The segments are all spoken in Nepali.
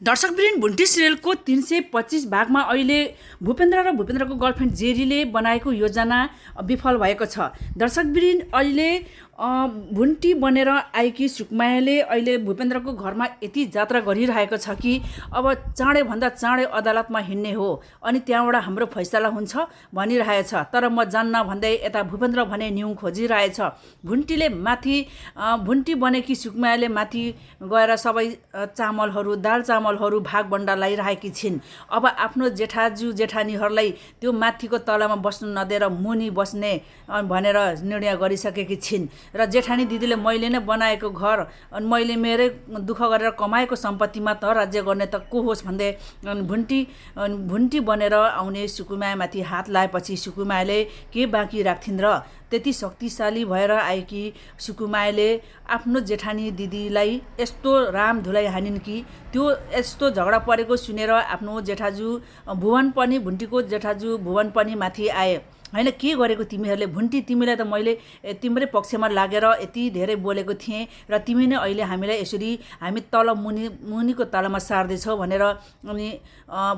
दर्शकवृन्द भुन्टी सिरियलको 325 भागमा अहिले भूपेन्द्र र भूपेन्द्रको गर्लफ्रेन्ड जेरीले बनाएको योजना विफल भएको छ। दर्शकवृन्द अहिले भुन्टी बनेर आएकी सुकुमायाले अहिले भूपेन्द्रको घरमा यति जात्रा गरिरहेको छ कि अब चाँडै भन्दा चाँडै अदालतमा हिँड्ने हो अनि त्यहाँबाट हाम्रो फैसला हुन्छ भनिरहेछ। तर म जान्न भन्दै यता भूपेन्द्र भने न्यु खोजिरहेछ। भुन्टीले माथि भुन्टी बनेकी सुकुमायाले माथि गएर सबै चामलहरू दाल चामलहरू भागबण्डा लगाइरहेकी छिन्। अब आफ्नो जेठाजु जेठानीहरूलाई त्यो माथिको तलामा बस्नु नदिएर मुनि बस्ने भनेर निर्णय गरिसकेकी छिन्। र जेठानी दिदीले मैले नै बनाएको घर अनि मैले मेरै दुःख गरेर कमाएको सम्पत्तिमा त राज्य गर्ने त को होस् भन्दै भुन्टी बनेर आउने सुकुमायामाथि हात लाएपछि सुकुमायाले के बाँकी राख्थिन् र त्यति शक्तिशाली भएर आएकी सुकुमायाले आफ्नो जेठानी दिदीलाई यस्तो राम धुलाई हानिन् कि त्यो यस्तो झगडा परेको सुनेर आफ्नो जेठाजु भुवन पनि भुन्टीको जेठाजु भुवन पनि माथि आए। हैन के गरेको तिमीहरूले भुन्टी तिमीलाई त मैले तिम्रै पक्षमा लागेर यति धेरै बोलेको थिएँ र तिमी नै अहिले हामीलाई यसरी हामी तल मुनिको तलमा सार्दैछौ भनेर अनि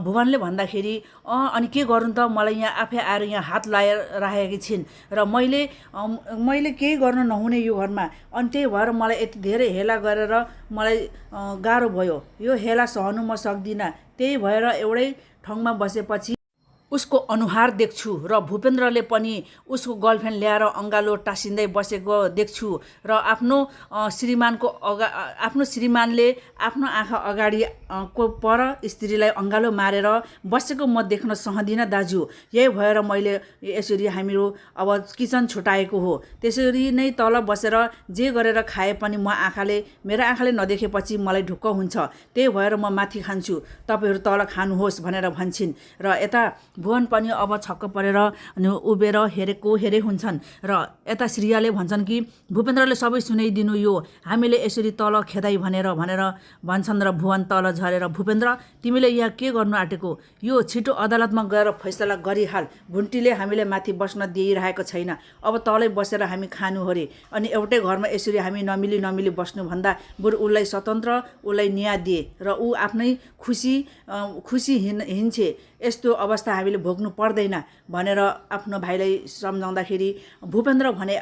भुवनले भन्दाखेरि अनि के गर्नु त मलाई यहाँ आफै आएर यहाँ हात लाएर राखेकी छिन् र मैले केही गर्न नहुने यो घरमा अनि त्यही भएर मलाई यति धेरै हेला गरेर मलाई गाह्रो भयो। यो हेला सहनु म सक्दिनँ। त्यही भएर एउटै ठाउँमा बसेपछि उसको अनुहार देख्छु र भूपेन्द्रले पनि उसको गर्लफ्रेन्ड ल्याएर अङ्गालो टाँसिँदै बसेको देख्छु र आफ्नो श्रीमानले आफ्नो आँखा अगाडि को पर स्त्रीलाई अङ्गालो मारेर बसेको म देख्न सहदिनँ दाजु। यही भएर मैले यसरी हामीहरू अब किचन छुटाएको हो। त्यसरी नै तल बसेर जे गरेर खाए पनि मेरो आँखाले नदेखेपछि मलाई ढुक्क हुन्छ। त्यही भएर म माथि खान्छु, तपाईँहरू तल खानुहोस् भनेर भन्छन्। र यता भुवन पनि अब छक्क परेर अनि उभिएर हेरे हुन्छन् र यता श्रियाले भन्छन् कि भूपेन्द्रले सबै सुनाइदिनु यो हामीले यसरी तल खेदाई भनेर भन्छन् र भुवन तल झरेर भूपेन्द्र तिमीले यहाँ के गर्नु आँटेको? यो छिटो अदालतमा गएर फैसला गरिहाल। भुन्टीले हामीले माथि बस्न दिइरहेको छैन। अब तलै बसेर हामी खानु हरे अनि एउटै घरमा यसरी हामी नमिली बस्नुभन्दा बरु उसलाई स्वतन्त्र उसलाई न्याय दिए र ऊ आफ्नै खुसी हिँड्छे। यस्तो अवस्था हामीले भोग्नु पर्दैन भनेर आफ्नो भाइलाई सम्झाउँदाखेरि भूपेन्द्र भने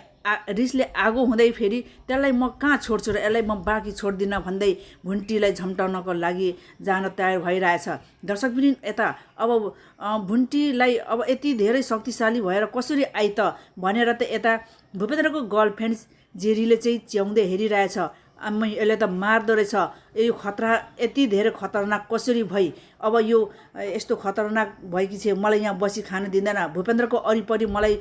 रिसले आगो हुँदै फेरि त्यसलाई म कहाँ छोड्छु र यसलाई म बाँकी छोड्दिनँ भन्दै भुन्टीलाई झम्टाउनको लागि जान तयार भइरहेछ। दर्शकवृन्द यता अब भुन्टीलाई अब यति धेरै शक्तिशाली भएर कसरी आइ त भनेर त यता भूपेन्द्रको गर्लफ्रेन्ड जेरीले चाहिँ च्याउँदै हेरिरहेछ। यसले त मार्दो रहेछ, यो खतरा यति धेरै खतरनाक कसरी भई अब यो यस्तो खतरनाक भएकी छ मलाई यहाँ बसी खान दिँदैन। भूपेन्द्रको वरिपरि मलाई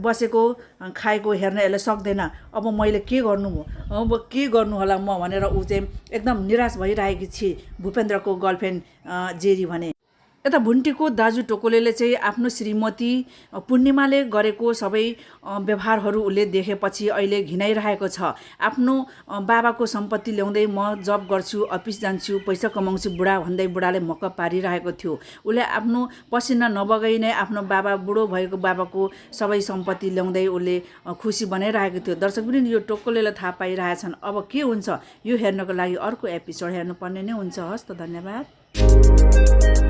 बसेको खाएको हेर्न यसले सक्दैन। अब मैले के गर्नु होला म भनेर ऊ चाहिँ एकदम निराश भइरहेकी छि भूपेन्द्रको गर्लफ्रेन्ड जेरी भने। यता भुन्टीको दाजु टोकोलेले चाहिँ आफ्नो श्रीमती पूर्णिमाले गरेको सबै व्यवहारहरू उसले देखेपछि अहिले घिनाइरहेको छ। आफ्नो बाबाको सम्पत्ति ल्याउँदै म जब गर्छु, अफिस जान्छु, पैसा कमाउँछु बुढा भन्दै बुढाले मक्क पारिरहेको थियो। उसले आफ्नो पसिना नबगाई नै आफ्नो बुढो भएको बाबाको सबै सम्पत्ति ल्याउँदै उसले खुसी बनाइरहेको थियो। दर्शकवृन्द यो टोकोलेले थाहा पाइरहेछन्। अब के हुन्छ यो हेर्नको लागि अर्को एपिसोड हेर्नुपर्ने नै हुन्छ। हस् त, धन्यवाद।